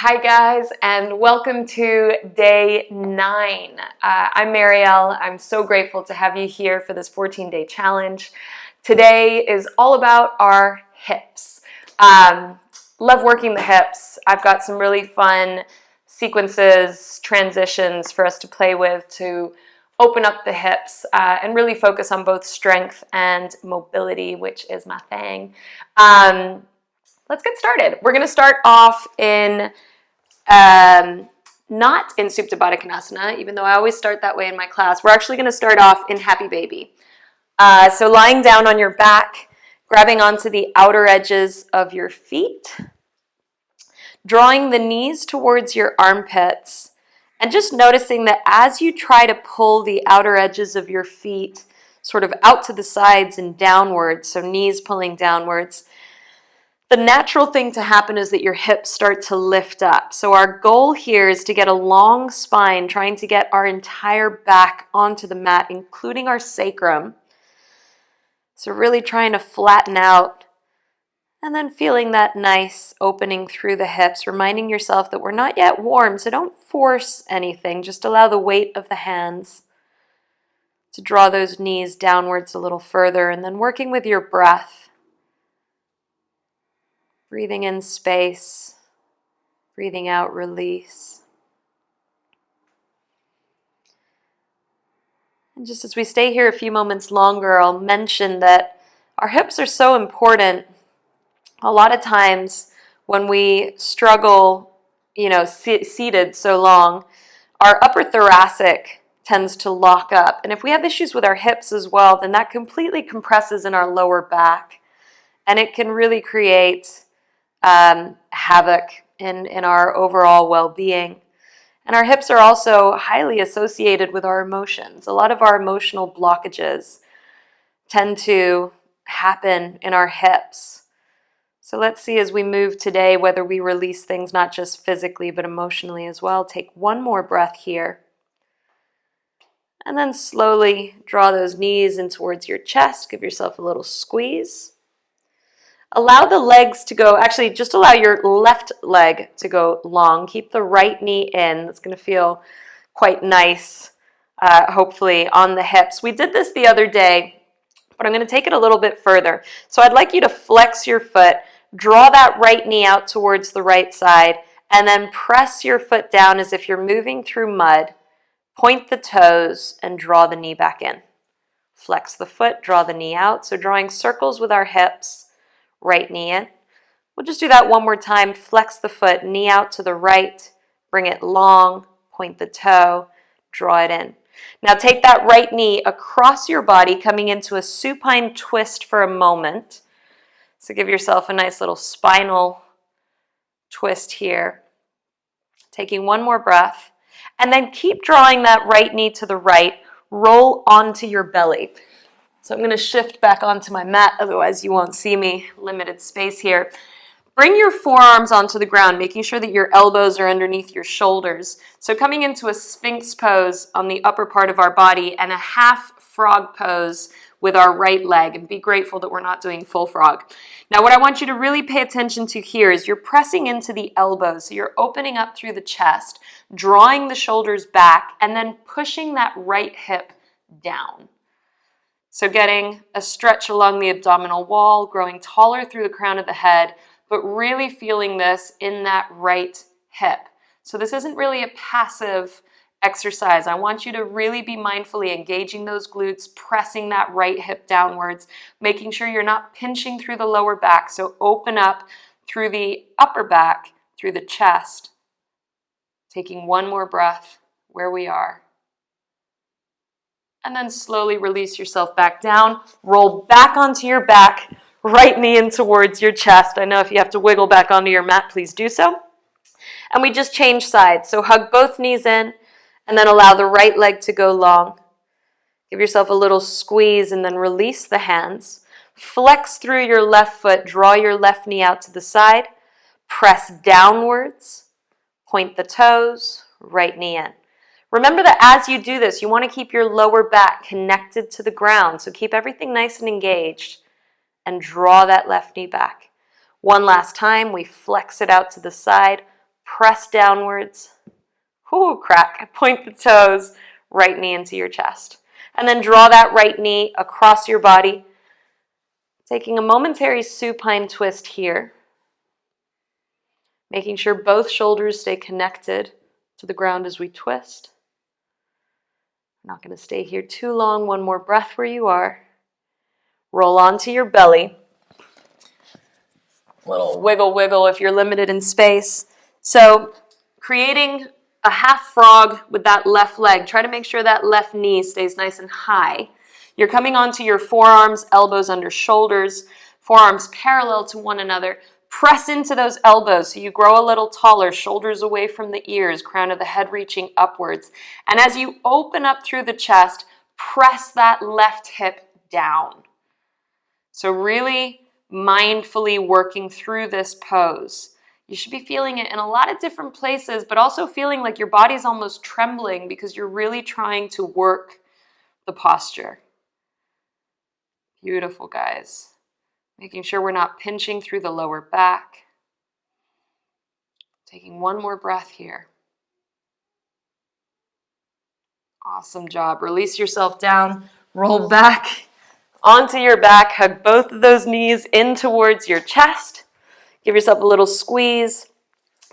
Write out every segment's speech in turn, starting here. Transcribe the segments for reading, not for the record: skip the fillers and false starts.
Hi guys, and welcome to day 9. I'm Marielle. I'm so grateful to have you here for this 14-day challenge. Today is all about our hips. Love working the hips. I've got some really fun sequences, transitions for us to play with to open up the hips and really focus on both strength and mobility, which is my thing. Let's get started. We're going to start off in not in Supta Baddha Konasana, even though I always start that way in my class. We're actually going to start off in Happy Baby. So lying down on your back, grabbing onto the outer edges of your feet, drawing the knees towards your armpits, and just noticing that as you try to pull the outer edges of your feet sort of out to the sides and downwards, so knees pulling downwards, the natural thing to happen is that your hips start to lift up. So our goal here is to get a long spine, trying to get our entire back onto the mat, including our sacrum. So really trying to flatten out and then feeling that nice opening through the hips, reminding yourself that we're not yet warm, so don't force anything. Just allow the weight of the hands to draw those knees downwards a little further, and then working with your breath. Breathing in space, breathing out release. And just as we stay here a few moments longer, I'll mention that our hips are so important. A lot of times when we struggle, seated so long, our upper thoracic tends to lock up. And if we have issues with our hips as well, then that completely compresses in our lower back. And it can really create havoc in our overall well-being. And our hips are also highly associated with our emotions. A lot of our emotional blockages tend to happen in our hips. So let's see as we move today whether we release things not just physically but emotionally as well. Take one more breath here. And then slowly draw those knees in towards your chest. Give yourself a little squeeze. Allow the legs to go, actually just allow your left leg to go long. Keep the right knee in. It's going to feel quite nice, hopefully, on the hips. We did this the other day, but I'm going to take it a little bit further. So I'd like you to flex your foot, draw that right knee out towards the right side, and then press your foot down as if you're moving through mud. Point the toes and draw the knee back in. Flex the foot, draw the knee out. So drawing circles with our hips. Right knee in. We'll just do that one more time. Flex the foot, knee out to the right, bring it long, point the toe, draw it in. Now take that right knee across your body, coming into a supine twist for a moment. So give yourself a nice little spinal twist here. Taking one more breath, and then keep drawing that right knee to the right, roll onto your belly. So I'm going to shift back onto my mat, otherwise you won't see me. Limited space here. Bring your forearms onto the ground, making sure that your elbows are underneath your shoulders. So coming into a sphinx pose on the upper part of our body and a half frog pose with our right leg, and be grateful that we're not doing full frog. Now what I want you to really pay attention to here is you're pressing into the elbows. So you're opening up through the chest, drawing the shoulders back, and then pushing that right hip down. So getting a stretch along the abdominal wall, growing taller through the crown of the head, but really feeling this in that right hip. So this isn't really a passive exercise. I want you to really be mindfully engaging those glutes, pressing that right hip downwards, making sure you're not pinching through the lower back. So open up through the upper back, through the chest. Taking one more breath where we are. And then slowly release yourself back down. Roll back onto your back, right knee in towards your chest. I know if you have to wiggle back onto your mat, please do so. And we just change sides. So hug both knees in, and then allow the right leg to go long. Give yourself a little squeeze, and then release the hands. Flex through your left foot. Draw your left knee out to the side. Press downwards. Point the toes. Right knee in. Remember that as you do this, you want to keep your lower back connected to the ground. So keep everything nice and engaged and draw that left knee back. One last time, we flex it out to the side, Press downwards. Ooh, crack. Point the toes, right knee into your chest. And then draw that right knee across your body. Taking a momentary supine twist here. Making sure both shoulders stay connected to the ground as we twist. I'm not going to stay here too long. One more breath where you are. Roll onto your belly. Little wiggle, wiggle if you're limited in space. So creating a half frog with that left leg. Try to make sure that left knee stays nice and high. You're coming onto your forearms, elbows under shoulders, forearms parallel to one another. Press into those elbows so you grow a little taller, shoulders away from the ears, crown of the head reaching upwards. And as you open up through the chest, press that left hip down. So really mindfully working through this pose. You should be feeling it in a lot of different places, but also feeling like your body's almost trembling because you're really trying to work the posture. Beautiful, guys. Making sure we're not pinching through the lower back. Taking one more breath here. Awesome job. Release yourself down, roll back onto your back, hug both of those knees in towards your chest. Give yourself a little squeeze.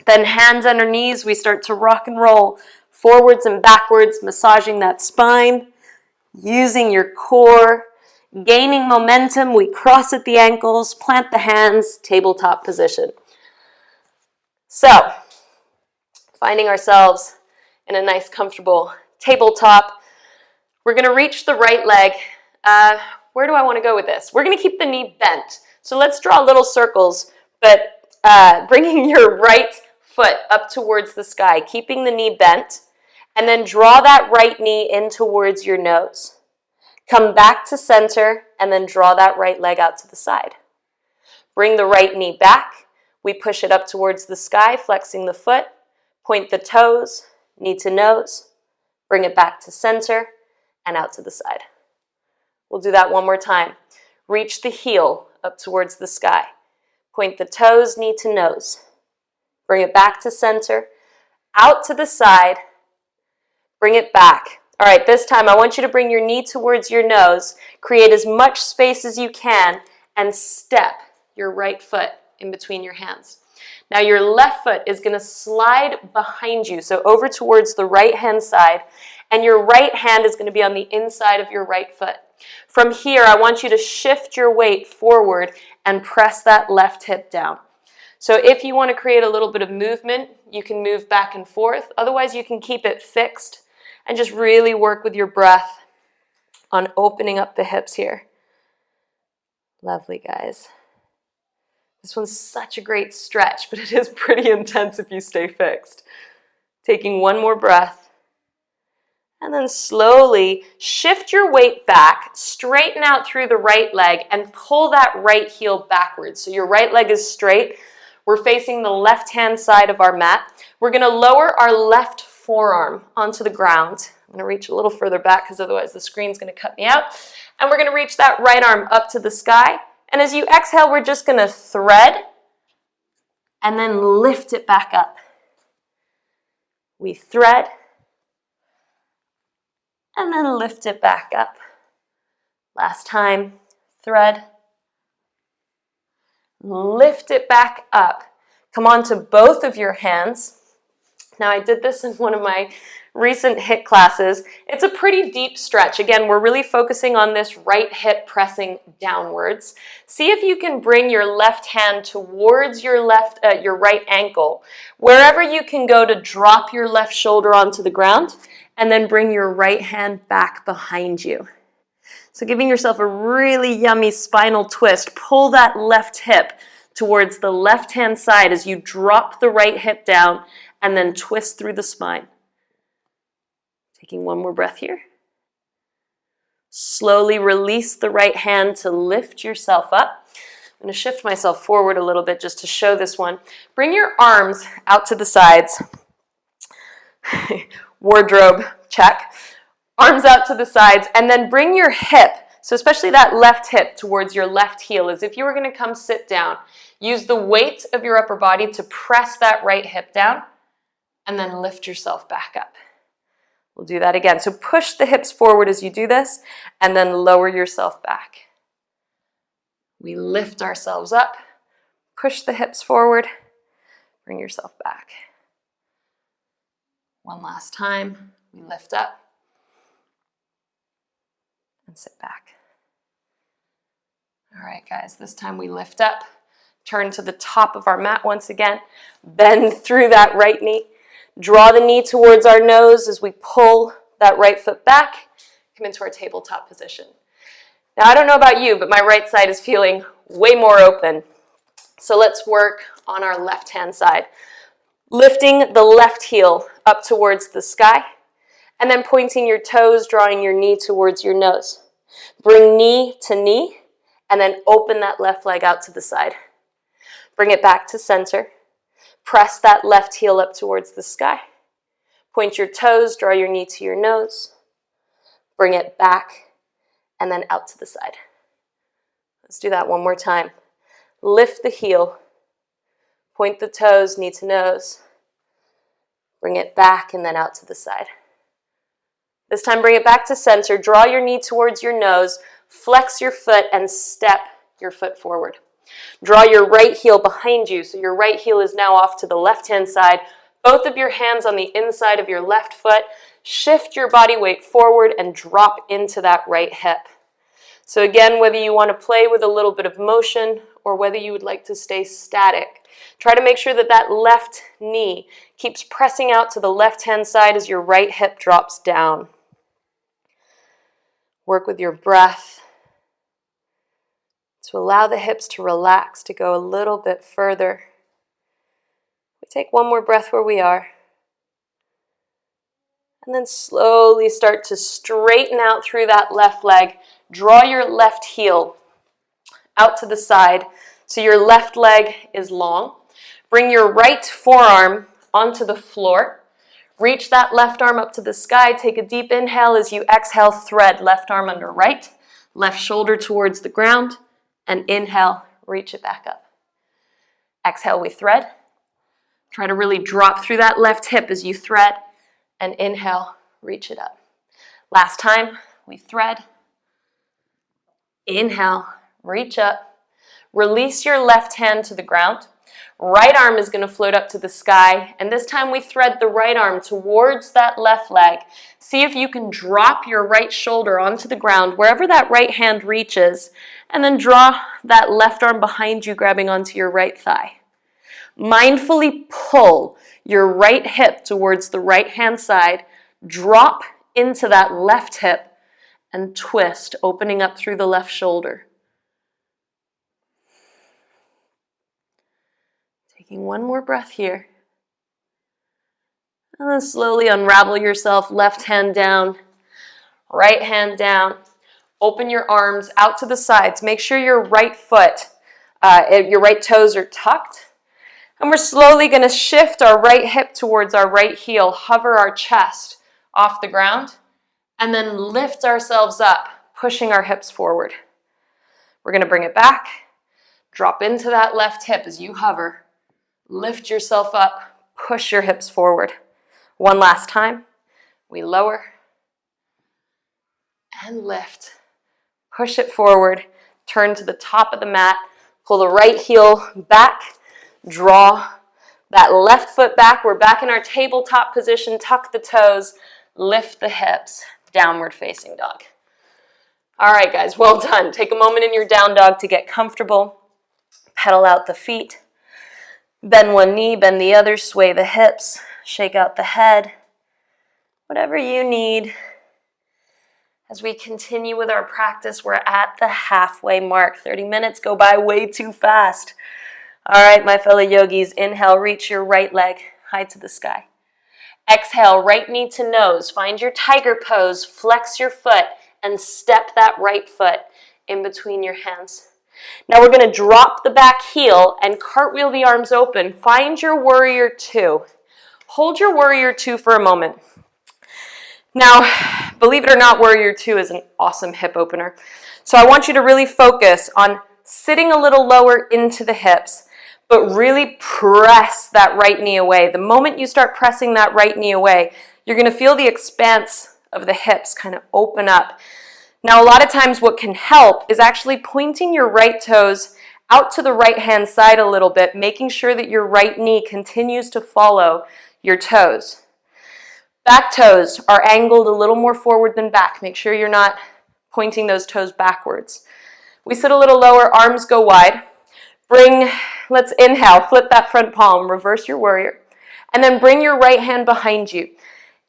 Then hands under knees, we start to rock and roll forwards and backwards, massaging that spine, using your core, gaining momentum. We cross at the ankles, plant the hands, tabletop position. So, finding ourselves in a nice, comfortable tabletop. We're going to reach the right leg. Where do I want to go with this? We're going to keep the knee bent. So let's draw little circles, but bringing your right foot up towards the sky, keeping the knee bent, and then draw that right knee in towards your nose. Come back to center, and then draw that right leg out to the side. Bring the right knee back. We push it up towards the sky, flexing the foot. Point the toes, knee to nose. Bring it back to center, and out to the side. We'll do that one more time. Reach the heel up towards the sky. Point the toes, knee to nose. Bring it back to center, out to the side, bring it back. All right, this time I want you to bring your knee towards your nose, create as much space as you can, and step your right foot in between your hands. Now your left foot is going to slide behind you, so over towards the right-hand side, and your right hand is going to be on the inside of your right foot. From here, I want you to shift your weight forward and press that left hip down. So if you want to create a little bit of movement, you can move back and forth. Otherwise, you can keep it fixed and just really work with your breath on opening up the hips here. Lovely, guys. This one's such a great stretch, but it is pretty intense if you stay fixed. Taking one more breath. And then slowly shift your weight back, straighten out through the right leg, and pull that right heel backwards. So your right leg is straight. We're facing the left-hand side of our mat. We're going to lower our left forearm onto the ground. I'm going to reach a little further back because otherwise the screen's going to cut me out. And we're going to reach that right arm up to the sky. And as you exhale, we're just going to thread and then lift it back up. We thread and then lift it back up. Last time, thread. Lift it back up. Come on to both of your hands. Now I did this in one of my recent HIIT classes. It's a pretty deep stretch. Again, we're really focusing on this right hip pressing downwards. See if you can bring your left hand towards your right ankle. Wherever you can go to drop your left shoulder onto the ground and then bring your right hand back behind you. So giving yourself a really yummy spinal twist, pull that left hip towards the left-hand side as you drop the right hip down and then twist through the spine. Taking one more breath here. Slowly release the right hand to lift yourself up. I'm going to shift myself forward a little bit just to show this one. Bring your arms out to the sides. Wardrobe check. Arms out to the sides, and then bring your hip, so especially that left hip, towards your left heel, as if you were going to come sit down. Use the weight of your upper body to press that right hip down and then lift yourself back up. We'll do that again. So push the hips forward as you do this and then lower yourself back. We lift ourselves up, push the hips forward, bring yourself back. One last time, we lift up and sit back. All right, guys, this time we lift up, turn to the top of our mat once again, bend through that right knee, draw the knee towards our nose as we pull that right foot back, come into our tabletop position. Now, I don't know about you, but my right side is feeling way more open. So let's work on our left-hand side. Lifting the left heel up towards the sky, and then pointing your toes, drawing your knee towards your nose. Bring knee to knee, and then open that left leg out to the side. Bring it back to center. Press that left heel up towards the sky. Point your toes, draw your knee to your nose. Bring it back, and then out to the side. Let's do that one more time. Lift the heel. Point the toes, knee to nose. Bring it back, and then out to the side. This time, bring it back to center. Draw your knee towards your nose. Flex your foot and step your foot forward. Draw your right heel behind you, so your right heel is now off to the left-hand side. Both of your hands on the inside of your left foot. Shift your body weight forward and drop into that right hip. So again, whether you want to play with a little bit of motion or whether you would like to stay static, try to make sure that that left knee keeps pressing out to the left-hand side as your right hip drops down. Work with your breath to allow the hips to relax, to go a little bit further. We take one more breath where we are. And then slowly start to straighten out through that left leg. Draw your left heel out to the side so your left leg is long. Bring your right forearm onto the floor. Reach that left arm up to the sky. Take a deep inhale as you exhale, thread left arm under right, left shoulder towards the ground, and inhale, reach it back up. Exhale, we thread. Try to really drop through that left hip as you thread, and inhale, reach it up. Last time, we thread. Inhale, reach up. Release your left hand to the ground. Right arm is going to float up to the sky, and this time we thread the right arm towards that left leg. See if you can drop your right shoulder onto the ground, wherever that right hand reaches, and then draw that left arm behind you, grabbing onto your right thigh. Mindfully pull your right hip towards the right hand side, drop into that left hip, and twist, opening up through the left shoulder. Taking one more breath here. And then slowly unravel yourself, left hand down, right hand down. Open your arms out to the sides. Make sure your right foot, your right toes are tucked. And we're slowly going to shift our right hip towards our right heel, hover our chest off the ground, and then lift ourselves up, pushing our hips forward. We're going to bring it back, drop into that left hip as you hover. Lift yourself up, push your hips forward. One last time. We lower and lift. Push it forward, turn to the top of the mat, pull the right heel back, draw that left foot back. We're back in our tabletop position, tuck the toes, lift the hips, downward facing dog. All right, guys, well done. Take a moment in your down dog to get comfortable. Pedal out the feet. Bend one knee, bend the other, sway the hips, shake out the head. Whatever you need. As we continue with our practice, we're at the halfway mark. 30 minutes go by way too fast. All right, my fellow yogis, inhale, reach your right leg high to the sky. Exhale, right knee to nose. Find your tiger pose, flex your foot, and step that right foot in between your hands. Now we're going to drop the back heel and cartwheel the arms open. Find your warrior two. Hold your warrior two for a moment. Now, believe it or not, warrior two is an awesome hip opener. So I want you to really focus on sitting a little lower into the hips but really press that right knee away. The moment you start pressing that right knee away, you're going to feel the expanse of the hips kind of open up. Now, a lot of times what can help is actually pointing your right toes out to the right-hand side a little bit, making sure that your right knee continues to follow your toes. Back toes are angled a little more forward than back. Make sure you're not pointing those toes backwards. We sit a little lower, arms go wide. Let's inhale, flip that front palm, reverse your warrior, and then bring your right hand behind you.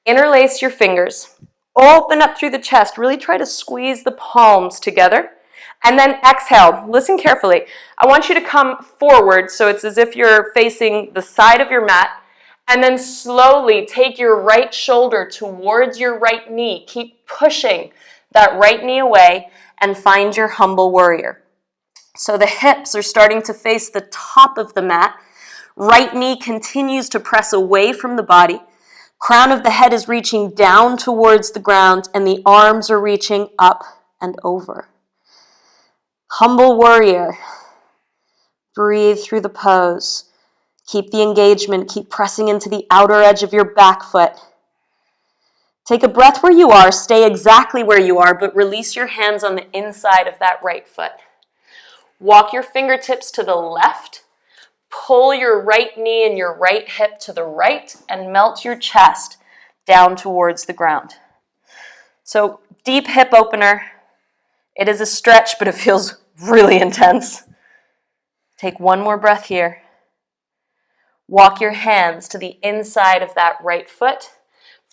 Interlace your fingers, open up through the chest, really try to squeeze the palms together, and then exhale. Listen carefully. I want you to come forward so it's as if you're facing the side of your mat, and then slowly take your right shoulder towards your right knee. Keep pushing that right knee away and find your humble warrior. So the hips are starting to face the top of the mat. Right knee continues to press away from the body. Crown of the head is reaching down towards the ground, and the arms are reaching up and over. Humble warrior. Breathe through the pose. Keep the engagement. Keep pressing into the outer edge of your back foot. Take a breath where you are. Stay exactly where you are, but release your hands on the inside of that right foot. Walk your fingertips to the left. Pull your right knee and your right hip to the right and melt your chest down towards the ground. So deep hip opener. It is a stretch, but it feels really intense. Take one more breath here. Walk your hands to the inside of that right foot.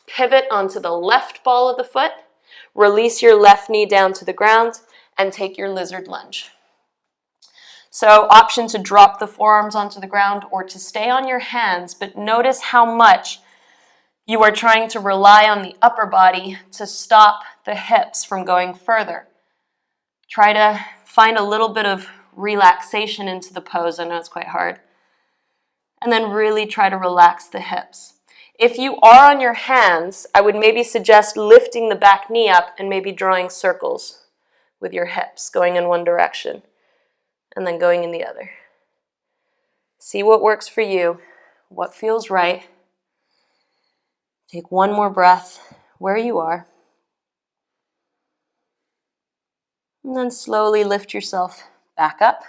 Pivot onto the left ball of the foot. Release your left knee down to the ground and take your lizard lunge. So option to drop the forearms onto the ground or to stay on your hands, but notice how much you are trying to rely on the upper body to stop the hips from going further. Try to find a little bit of relaxation into the pose. I know it's quite hard. And then really try to relax the hips. If you are on your hands, I would maybe suggest lifting the back knee up and maybe drawing circles with your hips, going in one direction and then going in the other. See what works for you, what feels right. Take one more breath where you are. And then slowly lift yourself back up.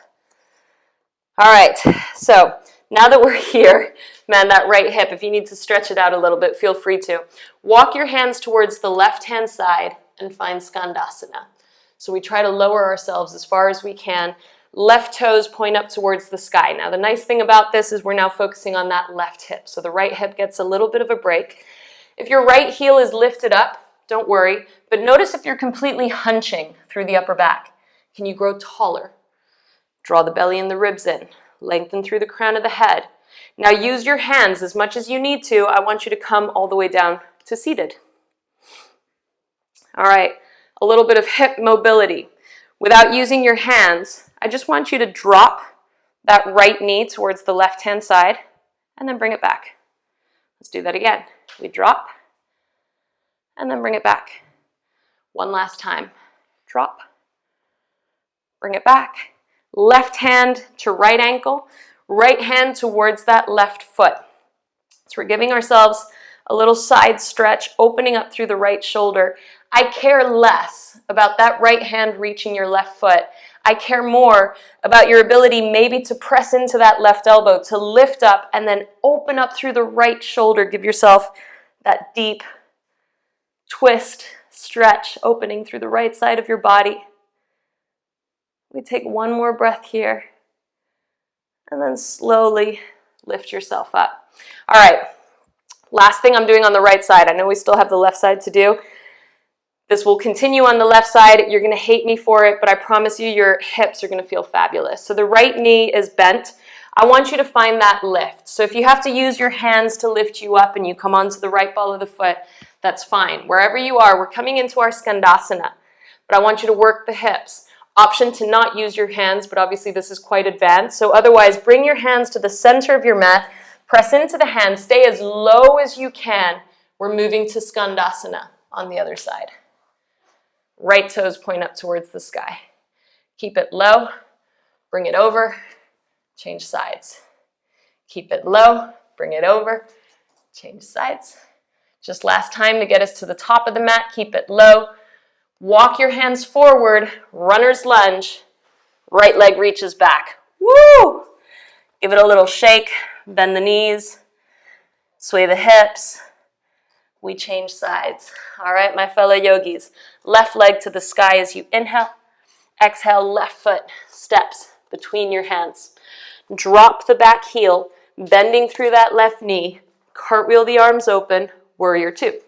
All right, so now that we're here, man, that right hip, if you need to stretch it out a little bit, feel free to. Walk your hands towards the left-hand side and find Skandasana. So we try to lower ourselves as far as we can. Left toes point up towards the sky. Now, the nice thing about this is we're now focusing on that left hip. So the right hip gets a little bit of a break. If your right heel is lifted up, don't worry, but notice if you're completely hunching through the upper back. Can you grow taller? Draw the belly and the ribs in. Lengthen through the crown of the head. Now use your hands as much as you need to. I want you to come all the way down to seated. All right, a little bit of hip mobility. Without using your hands, I just want you to drop that right knee towards the left-hand side and then bring it back. Let's do that again. We drop and then bring it back. One last time. Drop. Bring it back. Left hand to right ankle. Right hand towards that left foot. So we're giving ourselves a little side stretch, opening up through the right shoulder. I care less about that right hand reaching your left foot. I care more about your ability maybe to press into that left elbow, to lift up and then open up through the right shoulder. Give yourself that deep twist, stretch, opening through the right side of your body. We take one more breath here and then slowly lift yourself up. All right, last thing I'm doing on the right side. I know we still have the left side to do. This will continue on the left side. You're going to hate me for it, but I promise you your hips are going to feel fabulous. So the right knee is bent. I want you to find that lift. So if you have to use your hands to lift you up and you come onto the right ball of the foot, that's fine. Wherever you are, we're coming into our Skandasana, but I want you to work the hips. Option to not use your hands, but obviously this is quite advanced. So otherwise, bring your hands to the center of your mat, press into the hands, stay as low as you can. We're moving to Skandasana on the other side. Right toes point up towards the sky. Keep it low, bring it over, change sides. Keep it low, bring it over, change sides. Just last time to get us to the top of the mat, keep it low. Walk your hands forward, runner's lunge, right leg reaches back. Woo! Give it a little shake, bend the knees, sway the hips. We change sides. All right, my fellow yogis. Left leg to the sky as you inhale. Exhale, left foot steps between your hands. Drop the back heel, bending through that left knee. Cartwheel the arms open, warrior two.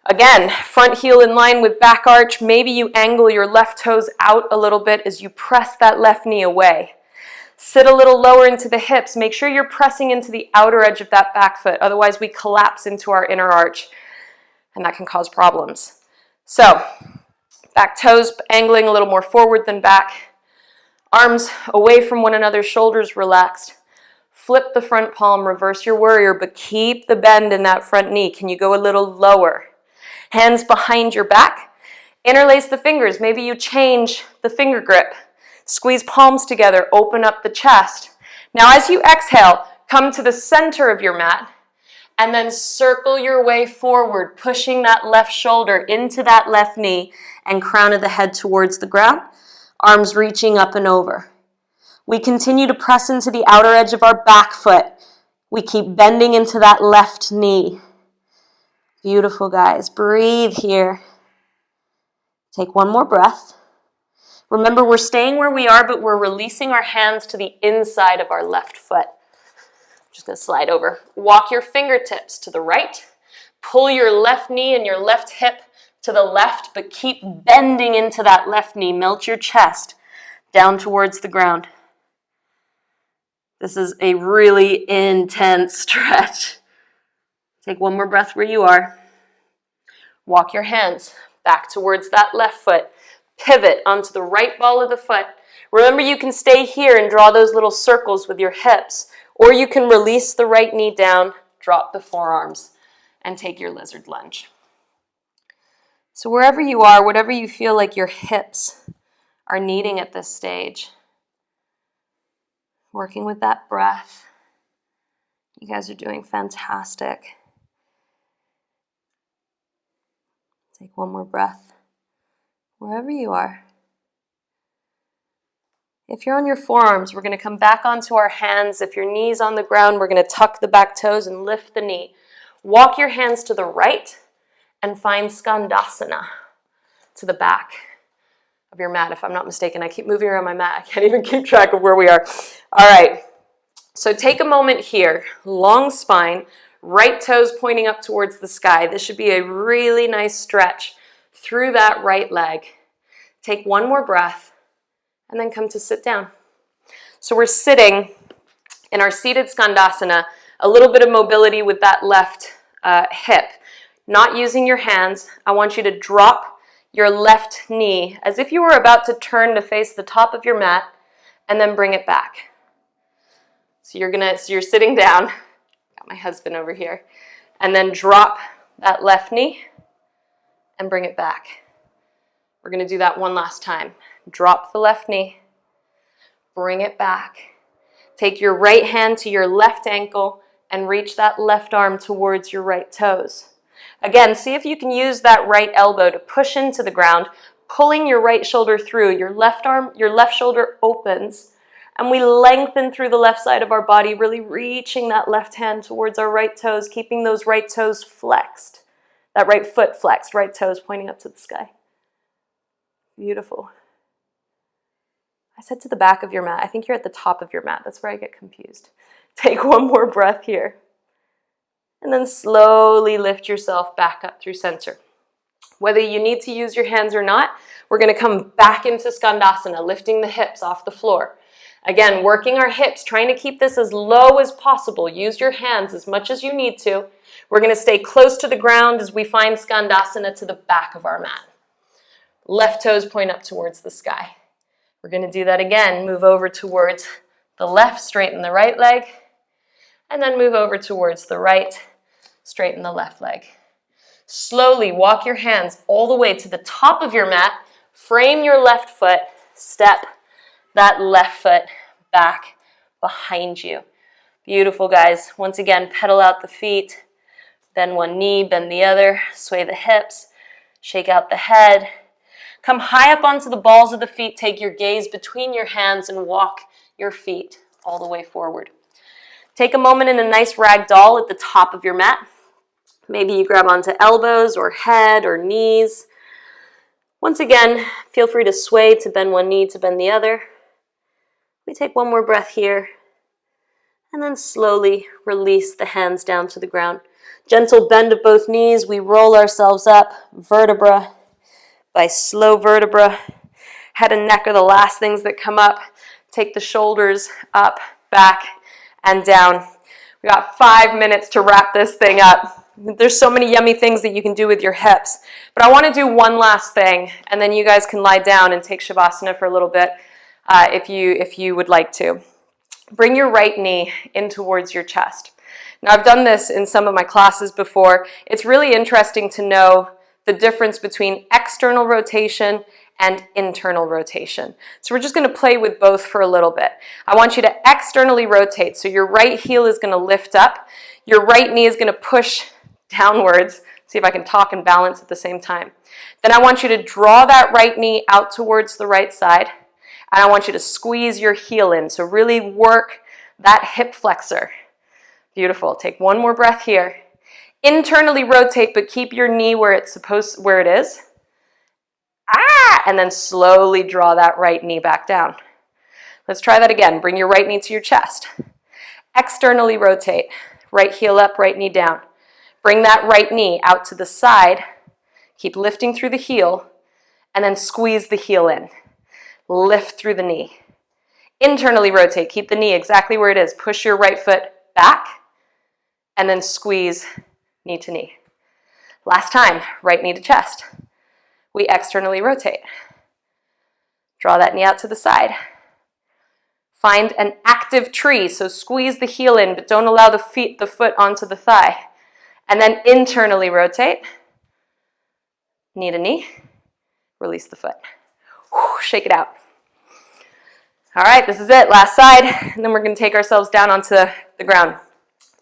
Again, front heel in line with back arch. Maybe you angle your left toes out a little bit as you press that left knee away. Sit a little lower into the hips. Make sure you're pressing into the outer edge of that back foot. Otherwise, we collapse into our inner arch, and that can cause problems. So, back toes angling a little more forward than back. Arms away from one another, shoulders relaxed. Flip the front palm, reverse your warrior, but keep the bend in that front knee. Can you go a little lower? Hands behind your back. Interlace the fingers. Maybe you change the finger grip. Squeeze palms together, open up the chest. Now as you exhale, come to the center of your mat and then circle your way forward, pushing that left shoulder into that left knee and crown of the head towards the ground, arms reaching up and over. We continue to press into the outer edge of our back foot. We keep bending into that left knee. Beautiful, guys. Breathe here. Take one more breath. Remember, we're staying where we are, but we're releasing our hands to the inside of our left foot. I'm just going to slide over. Walk your fingertips to the right. Pull your left knee and your left hip to the left, but keep bending into that left knee. Melt your chest down towards the ground. This is a really intense stretch. Take one more breath where you are. Walk your hands back towards that left foot. Pivot onto the right ball of the foot. Remember, you can stay here and draw those little circles with your hips, or you can release the right knee down, drop the forearms, and take your lizard lunge. So wherever you are, whatever you feel like your hips are needing at this stage, working with that breath. You guys are doing fantastic. Take one more breath. Wherever you are. If you're on your forearms, we're going to come back onto our hands. If your knee's on the ground, we're going to tuck the back toes and lift the knee. Walk your hands to the right and find Skandasana to the back of your mat, if I'm not mistaken. I keep moving around my mat. I can't even keep track of where we are. All right. So take a moment here. Long spine, right toes pointing up towards the sky. This should be a really nice stretch through that right leg. Take one more breath and then come to sit down. So we're sitting in our seated Skandasana, a little bit of mobility with that left hip. Not using your hands, I want you to drop your left knee as if you were about to turn to face the top of your mat and then bring it back. So you're sitting down, got my husband over here, and then drop that left knee and bring it back. We're going to do that one last time. Drop the left knee, bring it back. Take your right hand to your left ankle and reach that left arm towards your right toes. Again, see if you can use that right elbow to push into the ground, pulling your right shoulder through. Your left shoulder opens, and we lengthen through the left side of our body, really reaching that left hand towards our right toes, keeping those right toes flexed. That right foot flexed, right toes pointing up to the sky. Beautiful. I said to the back of your mat. I think you're at the top of your mat. That's where I get confused. Take one more breath here. And then slowly lift yourself back up through center. Whether you need to use your hands or not, we're going to come back into Skandasana, lifting the hips off the floor. Again, working our hips, trying to keep this as low as possible. Use your hands as much as you need to. We're going to stay close to the ground as we find Skandasana to the back of our mat. Left toes point up towards the sky. We're going to do that again. Move over towards the left, straighten the right leg, and then move over towards the right, straighten the left leg. Slowly walk your hands all the way to the top of your mat, frame your left foot, step that left foot back, behind you. Beautiful, guys. Once again, pedal out the feet, bend one knee, bend the other, sway the hips, shake out the head. Come high up onto the balls of the feet, take your gaze between your hands and walk your feet all the way forward. Take a moment in a nice ragdoll at the top of your mat. Maybe you grab onto elbows or head or knees. Once again, feel free to sway to bend one knee, to bend the other. We take one more breath here, and then slowly release the hands down to the ground. Gentle bend of both knees. We roll ourselves up, vertebra by slow vertebra. Head and neck are the last things that come up. Take the shoulders up, back, and down. We got 5 minutes to wrap this thing up. There's so many yummy things that you can do with your hips. But I want to do one last thing, and then you guys can lie down and take Shavasana for a little bit if you would like to. Bring your right knee in towards your chest. Now, I've done this in some of my classes before. It's really interesting to know the difference between external rotation and internal rotation. So we're just going to play with both for a little bit. I want you to externally rotate. So your right heel is going to lift up. Your right knee is going to push downwards. See if I can talk and balance at the same time. Then I want you to draw that right knee out towards the right side. And I want you to squeeze your heel in. So really work that hip flexor. Beautiful. Take one more breath here. Internally rotate, but keep your knee where it is. And then slowly draw that right knee back down. Let's try that again. Bring your right knee to your chest. Externally rotate. Right heel up, right knee down. Bring that right knee out to the side. Keep lifting through the heel, and then squeeze the heel in. Lift through the knee. Internally rotate. Keep the knee exactly where it is. Push your right foot back, and then squeeze knee to knee. Last time, right knee to chest. We externally rotate. Draw that knee out to the side. Find an active tree, so squeeze the heel in, but don't allow the foot onto the thigh. And then internally rotate. Knee to knee. Release the foot. Shake it out. All right, this is it. Last side. And then we're going to take ourselves down onto the ground.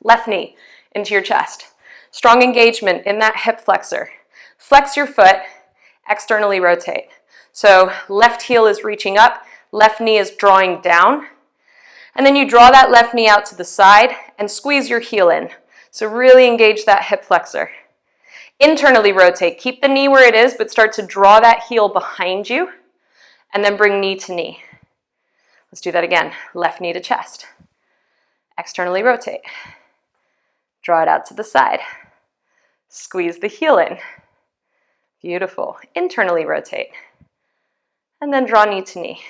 Left knee into your chest. Strong engagement in that hip flexor. Flex your foot. Externally rotate. So left heel is reaching up. Left knee is drawing down. And then you draw that left knee out to the side and squeeze your heel in. So really engage that hip flexor. Internally rotate. Keep the knee where it is, but start to draw that heel behind you. And then bring knee to knee. Let's do that again. Left knee to chest. Externally rotate. Draw it out to the side. Squeeze the heel in. Beautiful. Internally rotate. And then draw knee to knee.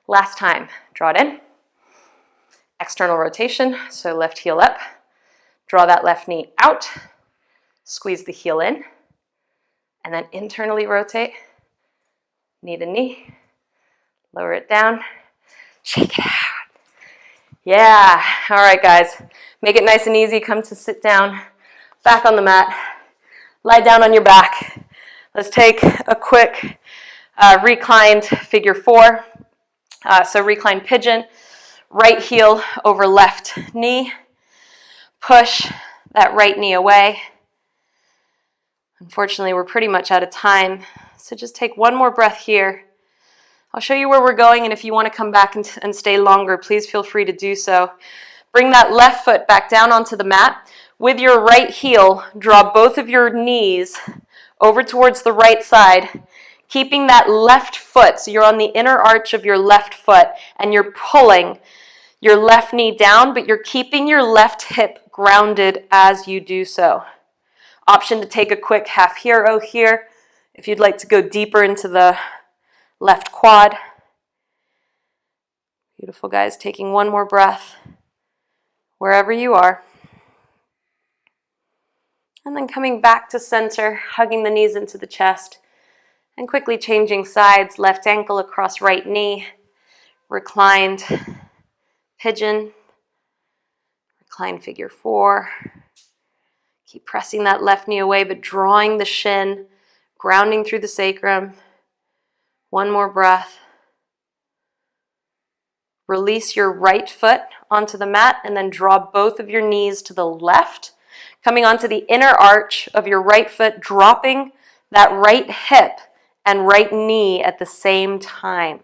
Last time. Draw it in. External rotation. So left heel up. Draw that left knee out. Squeeze the heel in. And then internally rotate. Knee to knee. Lower it down. Shake it out. Yeah. All right, guys. Make it nice and easy. Come to sit down. Back on the mat. Lie down on your back. Let's take a quick reclined figure 4. So recline pigeon. Right heel over left knee. Push that right knee away. Unfortunately, we're pretty much out of time. So just take one more breath here. I'll show you where we're going, and if you want to come back and stay longer, please feel free to do so. Bring that left foot back down onto the mat. With your right heel, draw both of your knees over towards the right side, keeping that left foot, so you're on the inner arch of your left foot, and you're pulling your left knee down, but you're keeping your left hip grounded as you do so. Option to take a quick half hero here, if you'd like to go deeper into the left quad. Beautiful, guys. Taking one more breath wherever you are. And then coming back to center, hugging the knees into the chest, and quickly changing sides, left ankle across right knee, reclined pigeon, reclined figure 4. Keep pressing that left knee away, but drawing the shin, grounding through the sacrum. One more breath. Release your right foot onto the mat and then draw both of your knees to the left, coming onto the inner arch of your right foot, dropping that right hip and right knee at the same time.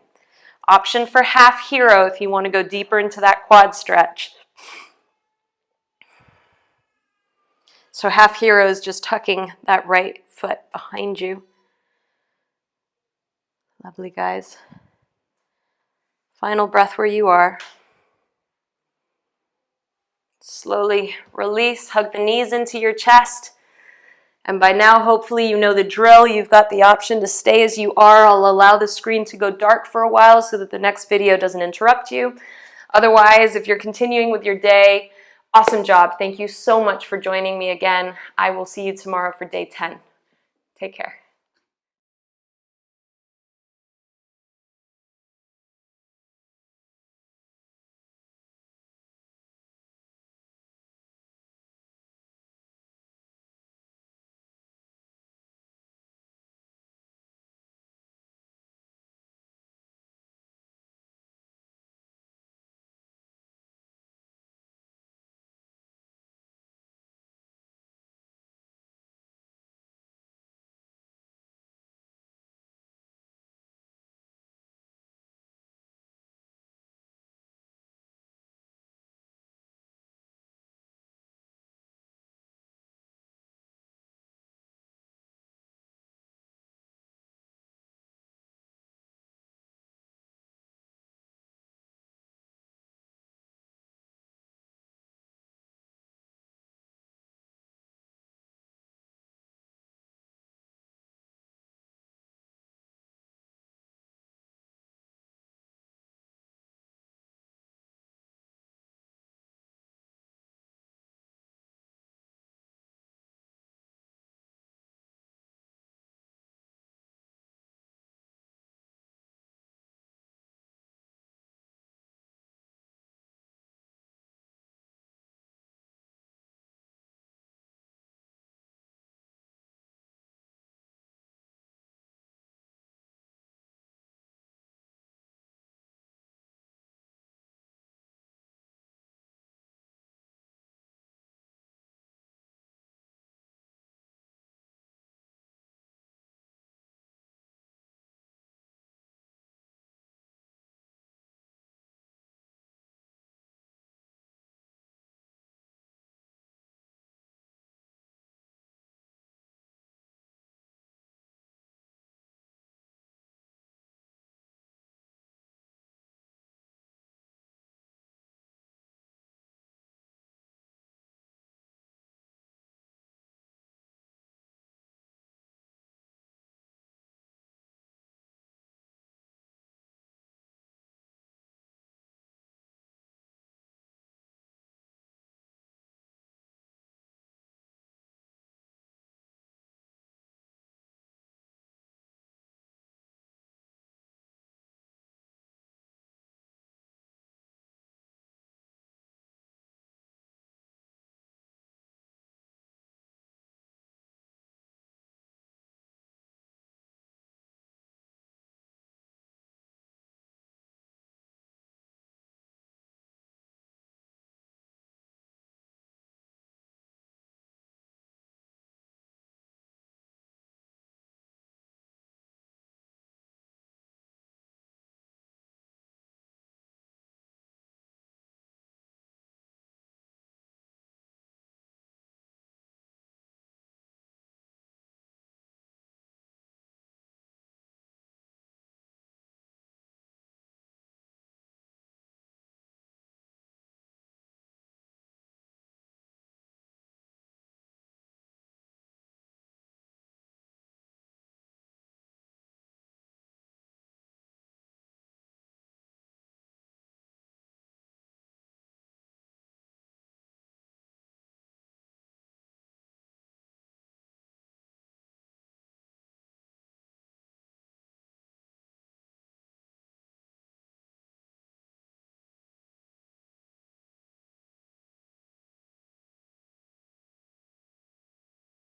Option for half hero if you want to go deeper into that quad stretch. So half hero is just tucking that right foot behind you. Lovely, guys. Final breath where you are. Slowly release, hug the knees into your chest. And by now, hopefully you know the drill. You've got the option to stay as you are. I'll allow the screen to go dark for a while so that the next video doesn't interrupt you. Otherwise, if you're continuing with your day, awesome job. Thank you so much for joining me again. I will see you tomorrow for day 10. Take care.